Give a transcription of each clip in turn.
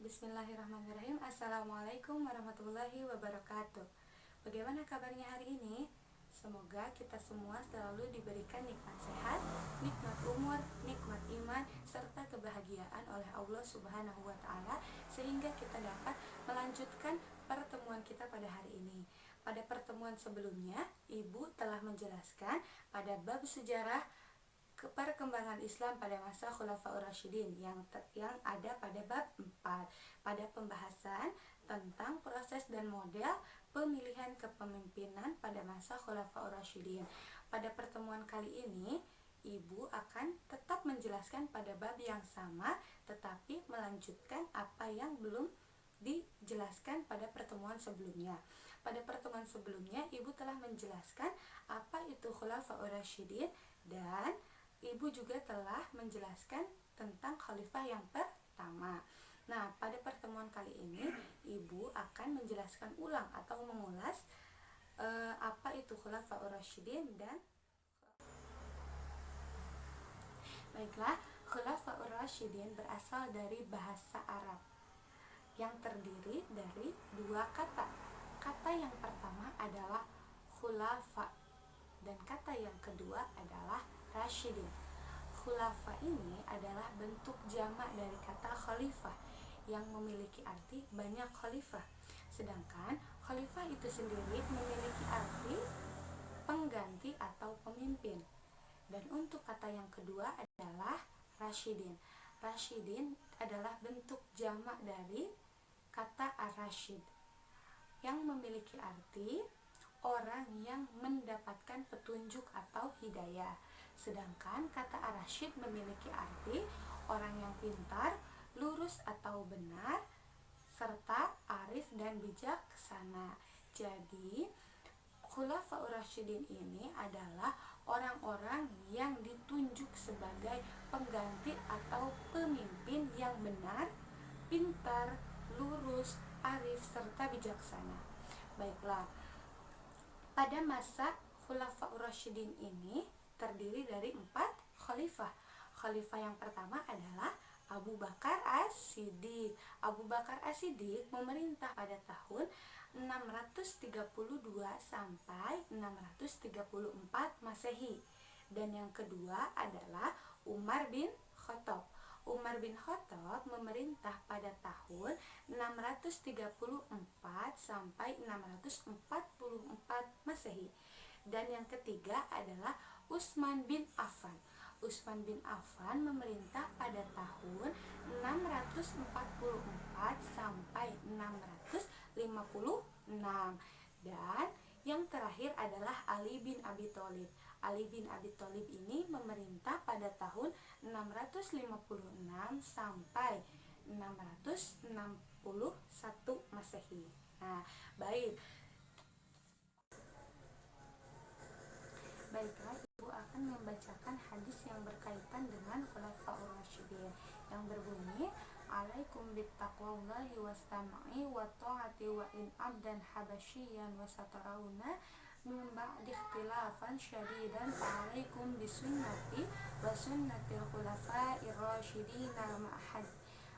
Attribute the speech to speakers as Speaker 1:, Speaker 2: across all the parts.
Speaker 1: Bismillahirrahmanirrahim. Assalamualaikum warahmatullahi wabarakatuh. Bagaimana kabarnya hari ini? Semoga kita semua selalu diberikan nikmat sehat, nikmat umur, nikmat iman, serta kebahagiaan oleh Allah Subhanahu wa Ta'ala, sehingga kita dapat melanjutkan pertemuan kita pada hari ini. Pada pertemuan sebelumnya, Ibu telah menjelaskan pada bab sejarah perkembangan Islam pada masa Khulafaur Rasyidin yang ada pada bab 4 pada pembahasan tentang proses dan model pemilihan kepemimpinan pada masa Khulafaur Rasyidin. Pada pertemuan kali ini, Ibu akan tetap menjelaskan pada bab yang sama, tetapi melanjutkan apa yang belum dijelaskan pada pertemuan sebelumnya. Pada pertemuan sebelumnya, Ibu telah menjelaskan apa itu Khulafaur Rasyidin, dan Ibu juga telah menjelaskan tentang khalifah yang pertama. Nah, pada pertemuan kali ini Ibu akan menjelaskan ulang atau mengulas apa itu Khulafaur Rasyidin. Dan baiklah, Khulafaur Rasyidin berasal dari bahasa Arab yang terdiri dari dua kata. Kata yang pertama adalah khulafa dan kata yang kedua adalah Rasyidin. Khulafa ini adalah bentuk jamak dari kata khalifah yang memiliki arti banyak khalifah. Sedangkan khalifah itu sendiri memiliki arti pengganti atau pemimpin. Dan untuk kata yang kedua adalah Rasyidin. Rasyidin adalah bentuk jamak dari kata ar-rasyid yang memiliki arti orang yang mendapatkan petunjuk atau hidayah. Sedangkan kata ar-rasyid memiliki arti orang yang pintar, lurus atau benar, serta arif dan bijaksana. Jadi, Khulafaur Rasyidin ini adalah orang-orang yang ditunjuk sebagai pengganti atau pemimpin yang benar, pintar, lurus, arif, serta bijaksana. Baiklah, pada masa Khulafaur Rasyidin ini terdiri dari 4 khalifah. Khalifah yang pertama adalah Abu Bakar As-Siddiq. Abu Bakar As-Siddiq memerintah pada tahun 632 sampai 634 Masehi. Dan yang kedua adalah Umar bin Khattab. Umar bin Khattab memerintah pada tahun 634 sampai 644 Masehi. Dan yang ketiga adalah Utsman bin Affan. Utsman bin Affan memerintah pada tahun 644 sampai 656. Dan yang terakhir adalah Ali bin Abi Thalib. Ali bin Abi Thalib ini memerintah pada tahun 656 sampai 661 Masehi. Nah, baiklah, Ibu akan membacakan hadis yang berkaitan dengan Khulafaur Rasyidin yang berbunyi, alaikum bittaqwallahi wastam'i wa ta'ati wa in abdan habasyian wa satarawna min ba'di ikhtilafan syadidan fa'alaikum bisunnati wa sunnatil khulafa'ir rasyidin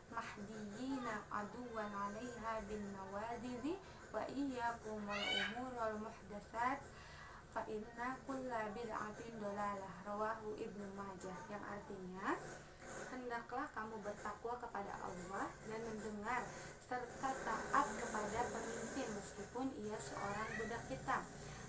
Speaker 1: mahdiyina aduwan 'alaiha bin nawadidhi wa iyyakum wal umurul muhdatsat fa inna kulla bid'atin dolalah. Rawahu Ibnu Majah. Yang artinya, hendaklah kamu bertakwa kepada Allah dan mendengar serta taat kepada pemimpin meskipun ia seorang budak hitam,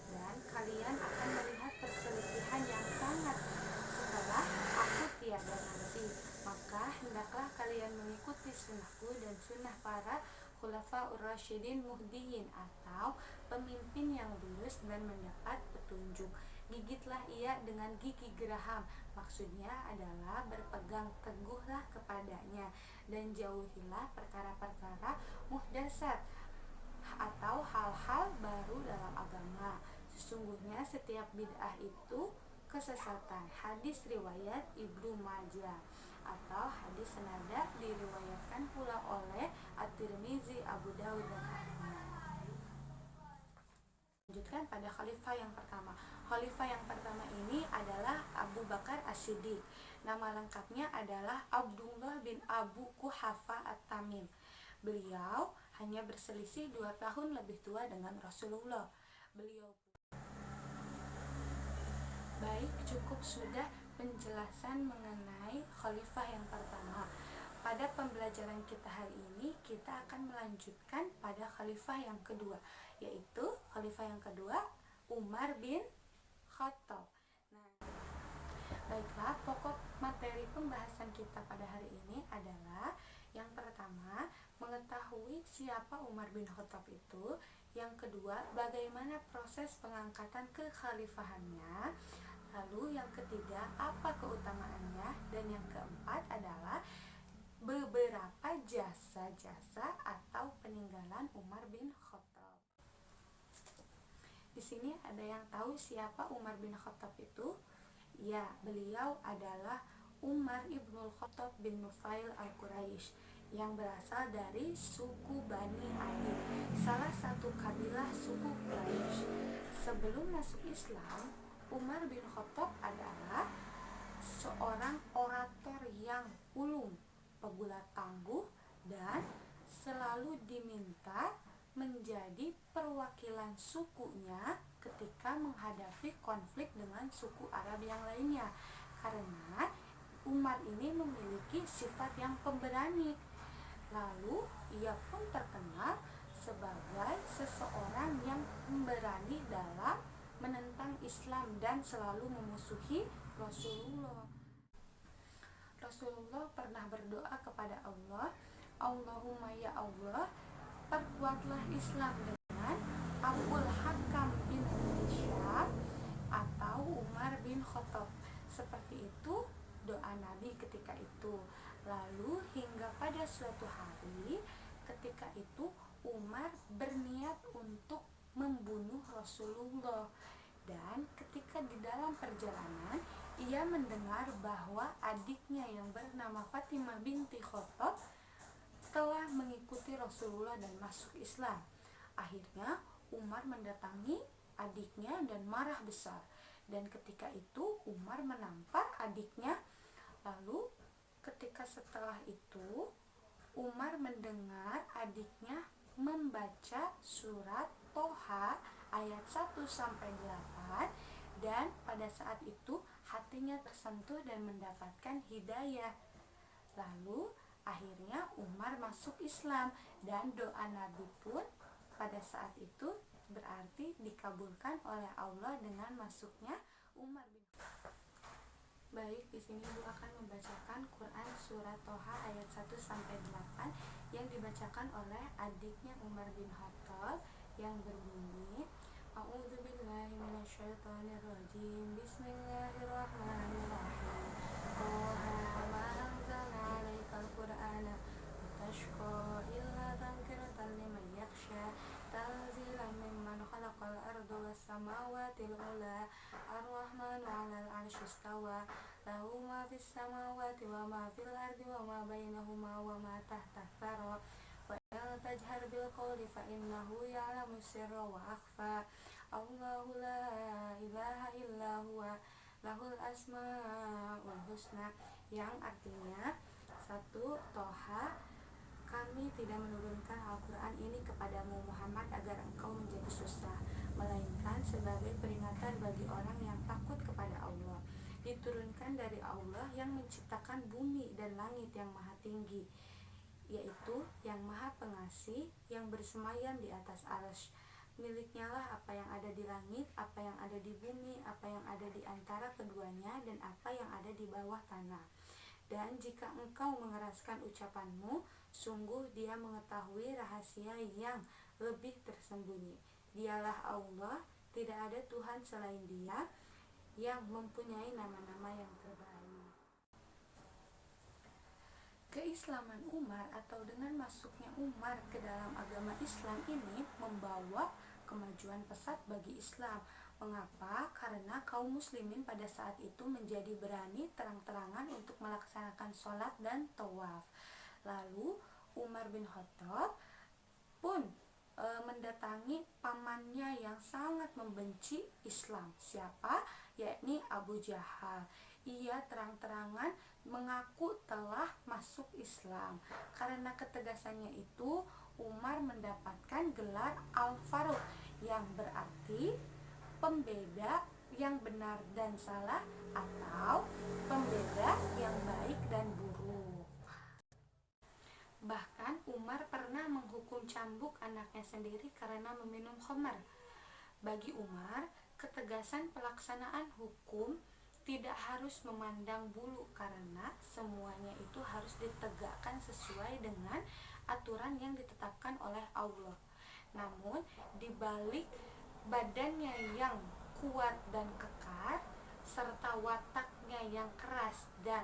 Speaker 1: dan kalian akan melihat perselisihan yang sangat setelah aku tiada nanti. Maka hendaklah kalian mengikuti sunnahku dan sunnah para Khulafaur Rasyidin muhdiyin atau pemimpin yang lurus dan mendapat petunjuk. Gigitlah ia dengan gigi geraham. Maksudnya adalah berpegang teguhlah kepadanya dan jauhilah perkara-perkara muhdatsat atau hal-hal baru dalam agama. Sesungguhnya setiap bid'ah itu kesesatan. Hadis riwayat Ibnu Majah atau hadis senada diriwayatkan pula oleh At-Tirmizi, Abu Daud, dan Ahmad. Lanjutkan pada khalifah yang pertama. Khalifah yang pertama ini adalah Abu Bakar As-Siddiq. Nama lengkapnya adalah Abdullah bin Abu Quhafa At-Tamim. Beliau hanya berselisih 2 tahun lebih tua dengan Rasulullah. Beliau Baik, cukup sudah penjelasan mengenai khalifah yang pertama. Pada pembelajaran kita hari ini, kita akan melanjutkan pada khalifah yang kedua, yaitu khalifah yang kedua Umar bin Khattab. Nah, baiklah, pokok materi pembahasan kita pada hari ini adalah yang pertama, mengetahui siapa Umar bin Khattab itu. Yang kedua, bagaimana proses pengangkatan kekhalifahannya. Lalu yang ketiga, apa keutamaannya. Dan yang keempat adalah beberapa jasa-jasa atau peninggalan Umar bin Khattab. Di sini ada yang tahu siapa Umar bin Khattab itu? Ya, beliau adalah Umar ibnul Khattab bin Nufail al-Quraisy yang berasal dari suku Bani Adi, salah satu kabilah suku Quraisy. Sebelum masuk Islam, Umar bin Khattab adalah seorang orator yang ulung, pegulat tangguh, dan selalu diminta menjadi perwakilan sukunya ketika menghadapi konflik dengan suku Arab yang lainnya. Karena Umar ini memiliki sifat yang pemberani. Lalu ia pun terkenal sebagai seseorang yang pemberani dalam menentang Islam dan selalu memusuhi Rasulullah. Rasulullah pernah berdoa kepada Allah, Allahumma ya Allah, perkuatlah Islam dengan Abul Hakam bin Hisham atau Umar bin Khattab. Seperti itu doa Nabi ketika itu. Lalu hingga pada suatu hari ketika itu Umar berniat untuk membunuh Rasulullah. Dan ketika di dalam perjalanan ia mendengar bahwa adiknya yang bernama Fatimah binti Khattab telah mengikuti Rasulullah dan masuk Islam. Akhirnya Umar mendatangi adiknya dan marah besar. Dan ketika itu Umar menampar adiknya. Lalu ketika setelah itu Umar mendengar adiknya membaca surat Toha ayat 1-8 dan pada saat itu hatinya tersentuh dan mendapatkan hidayah. Lalu akhirnya Umar masuk Islam dan doa Nabi pun pada saat itu berarti dikabulkan oleh Allah dengan masuknya Umar bin Khattab. Baik, di sini Ibu akan membacakan Quran surat Toha ayat 1-8 yang dibacakan oleh adiknya Umar bin Khattab yang berbunyi, A'udzubillahi minasyaitonirrajim. Bismillahirrahmanirrahim. Toha ma anzalna 'alaikal Qur'ana litashqa illa tadhkiratan liman yakhsha tanzilan mimman khalaqal arda was samawati al-ula ar-rahmanu 'alal 'arsy istawa lahu ma fis samawati wa ma fil ardi wa ma bainahuma wa ma tahta thara wa in tajhar bil qawli fa innahu ya'lamu sirra wa akhfa Allahu la ilaha illa huwa lahul asmaul husna, yang artinya satu, Toha, kami tidak menurunkan Al-Quran ini kepadamu Muhammad agar engkau menjadi susah, melainkan sebagai peringatan bagi orang yang takut kepada Allah. Diturunkan dari Allah yang menciptakan bumi dan langit yang maha tinggi, yaitu yang maha pengasih, yang bersemayam di atas arsy. Miliknya lah apa yang ada di langit, apa yang ada di bumi, apa yang ada di antara keduanya, dan apa yang ada di bawah tanah. Dan jika engkau mengeraskan ucapanmu, sungguh Dia mengetahui rahasia yang lebih tersembunyi. Dialah Allah, tidak ada Tuhan selain Dia, yang mempunyai nama-nama yang terbaik. Keislaman Umar atau dengan masuknya Umar ke dalam agama Islam ini membawa kemajuan pesat bagi Islam. Mengapa? Karena kaum muslimin pada saat itu menjadi berani terang-terangan untuk melaksanakan sholat dan tawaf. Lalu Umar bin Khattab pun mendatangi pamannya yang sangat membenci Islam. Siapa? Yakni Abu Jahal. ia terang-terangan mengaku telah masuk Islam. Karena ketegasannya itu, Umar mendapatkan gelar Al-Faruq, yang berarti pembeda yang benar dan salah, atau pembeda yang baik dan buruk. Bahkan Umar pernah menghukum cambuk anaknya sendiri karena meminum khamar. Bagi Umar, ketegasan pelaksanaan hukum tidak harus memandang bulu, karena semuanya itu harus ditegakkan sesuai dengan aturan yang ditetapkan oleh Allah. Namun, di balik badannya yang kuat dan kekar, serta wataknya yang keras dan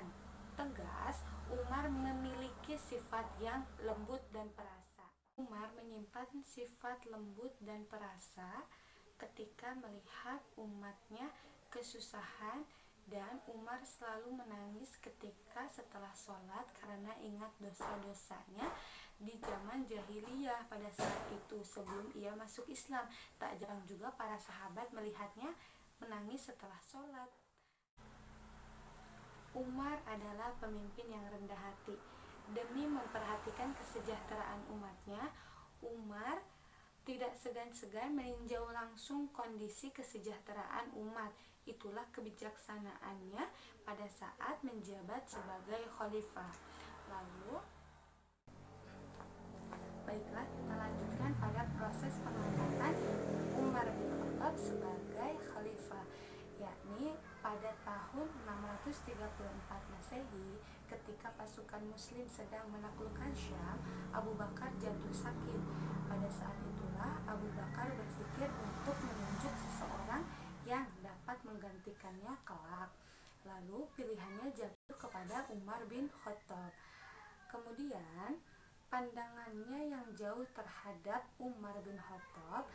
Speaker 1: tegas, Umar memiliki sifat yang lembut dan perasa. Umar menyimpan sifat lembut dan perasa ketika melihat umatnya kesusahan, dan Umar selalu menangis ketika setelah sholat karena ingat dosa-dosanya di zaman jahiliyah pada saat itu sebelum ia masuk Islam. Tak jarang juga para sahabat melihatnya menangis setelah sholat. Umar adalah pemimpin yang rendah hati. Demi memperhatikan kesejahteraan umatnya, Umar tidak segan-segan meninjau langsung kondisi kesejahteraan umat. Itulah kebijaksanaannya pada saat menjabat sebagai khalifah. Lalu, baiklah, kita lanjutkan pada proses pengangkatan Umar bin Khattab sebagai khalifah, yakni pada tahun 634 Masehi, ketika pasukan muslim sedang menaklukkan Syam, Abu Bakar jatuh sakit. Pada saat itulah Abu Bakar berpikir untuk menunjuk seseorang yang dapat menggantikannya kelak. Lalu pilihannya jatuh kepada Umar bin Khattab. Kemudian pandangannya yang jauh terhadap Umar bin Khattab,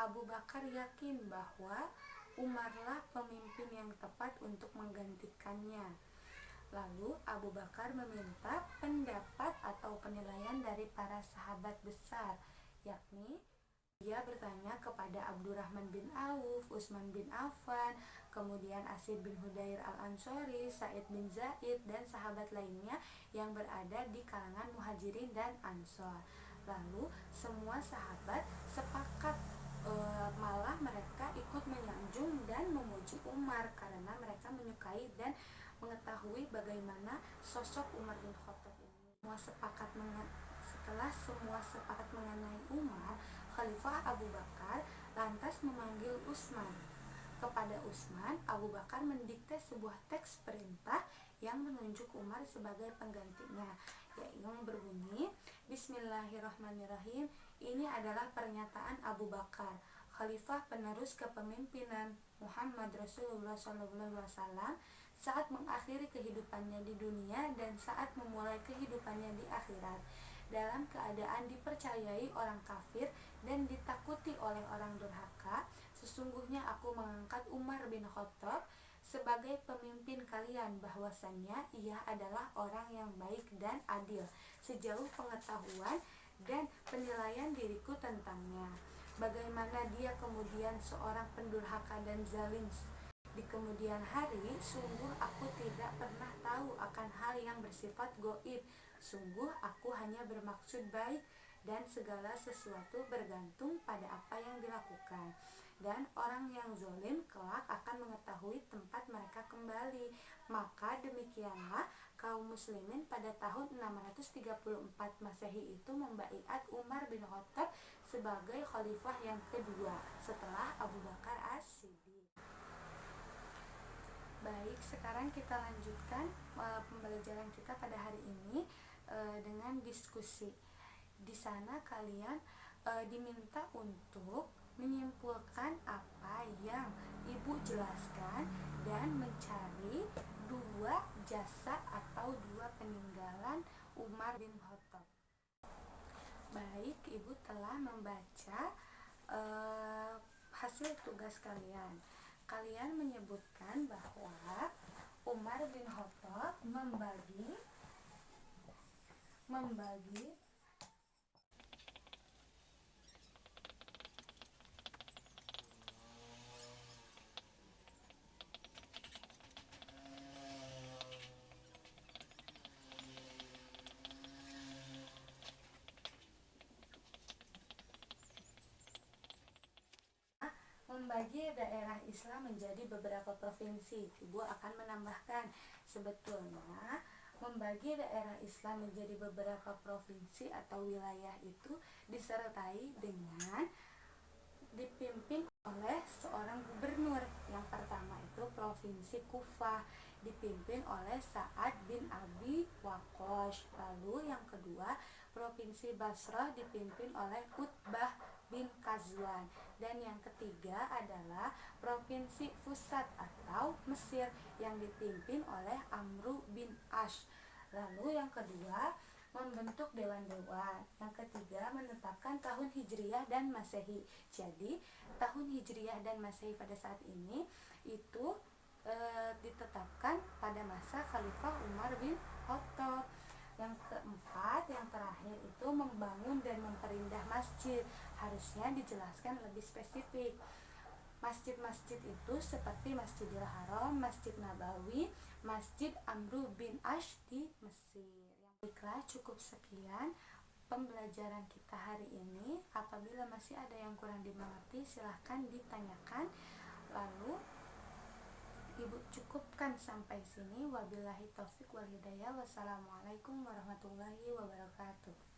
Speaker 1: Abu Bakar yakin bahwa Umarlah pemimpin yang tepat untuk menggantikannya. Lalu Abu Bakar meminta pendapat atau penilaian dari para sahabat besar, yakni dia bertanya kepada Abdurrahman bin Auf, Utsman bin Affan, kemudian Asid bin Hudair al-Ansori, Sa'id bin Zaid, dan sahabat lainnya yang berada di kalangan Muhajirin dan Ansor. Lalu semua sahabat sepakat, malah mereka ikut menyanjung dan memuji Umar karena mereka menyukai dan mengetahui bagaimana sosok Umar bin Khattab ini. Setelah semua sepakat mengenai Umar, Khalifah Abu Bakar lantas memanggil Utsman. Kepada Utsman, Abu Bakar mendikte sebuah teks perintah yang menunjuk Umar sebagai penggantinya, yaitu berbunyi, Bismillahirrahmanirrahim. Ini adalah pernyataan Abu Bakar, Khalifah penerus kepemimpinan Muhammad Rasulullah SAW, saat mengakhiri kehidupannya di dunia dan saat memulai kehidupannya di akhirat, dalam keadaan dipercayai orang kafir dan ditakuti oleh orang durhaka. Sesungguhnya aku mengangkat Umar bin Khattab sebagai pemimpin kalian, bahwasannya ia adalah orang yang baik dan adil sejauh pengetahuan dan penilaian diriku tentangnya. Bagaimana dia kemudian seorang pendurhaka dan zalim di kemudian hari, sungguh aku tidak pernah tahu akan hal yang bersifat goib. Sungguh aku hanya bermaksud baik, dan segala sesuatu bergantung pada apa yang dilakukan. Dan orang yang zalim kelak akan mengetahui tempat mereka kembali. Maka demikianlah kaum muslimin pada tahun 634 Masehi itu membaiat Umar bin Khattab sebagai khalifah yang kedua setelah Abu Bakar As-Siddiq. Baik, sekarang kita lanjutkan pembelajaran kita pada hari ini dengan diskusi. Di sana kalian diminta untuk menyimpulkan apa yang Ibu jelaskan dan mencari dua jasa atau dua peninggalan Umar bin Khattab. Baik, Ibu telah membaca hasil tugas kalian. Kalian menyebutkan bahwa Umar bin Khattab membagi Membagi daerah Islam menjadi beberapa provinsi. Ibu akan menambahkan, sebetulnya membagi daerah Islam menjadi beberapa provinsi atau wilayah itu disertai dengan dipimpin oleh seorang gubernur. Yang pertama itu Provinsi Kufah dipimpin oleh Sa'ad bin Abi Waqqas. Lalu yang kedua Provinsi Basrah dipimpin oleh Utbah bin Kazwan. Dan yang ketiga adalah Provinsi Fusat atau Mesir yang dipimpin oleh Amru bin Ash. Lalu yang kedua membentuk dewan-dewan. Yang ketiga menetapkan tahun Hijriyah dan Masehi. Jadi tahun Hijriyah dan Masehi pada saat ini itu ditetapkan pada masa Khalifah Umar bin Khattab. Yang keempat, yang terakhir itu membangun dan memperindah masjid. Harusnya dijelaskan lebih spesifik. Masjid-masjid itu seperti Masjidil Haram, Masjid Nabawi, Masjid Amru bin Ash di Mesir. Baiklah, cukup sekian pembelajaran kita hari ini. Apabila masih ada yang kurang dimengerti, silahkan ditanyakan. Lalu Ibu cukupkan sampai sini. Wabillahi taufik wal hidayah. Wassalamualaikum warahmatullahi wabarakatuh.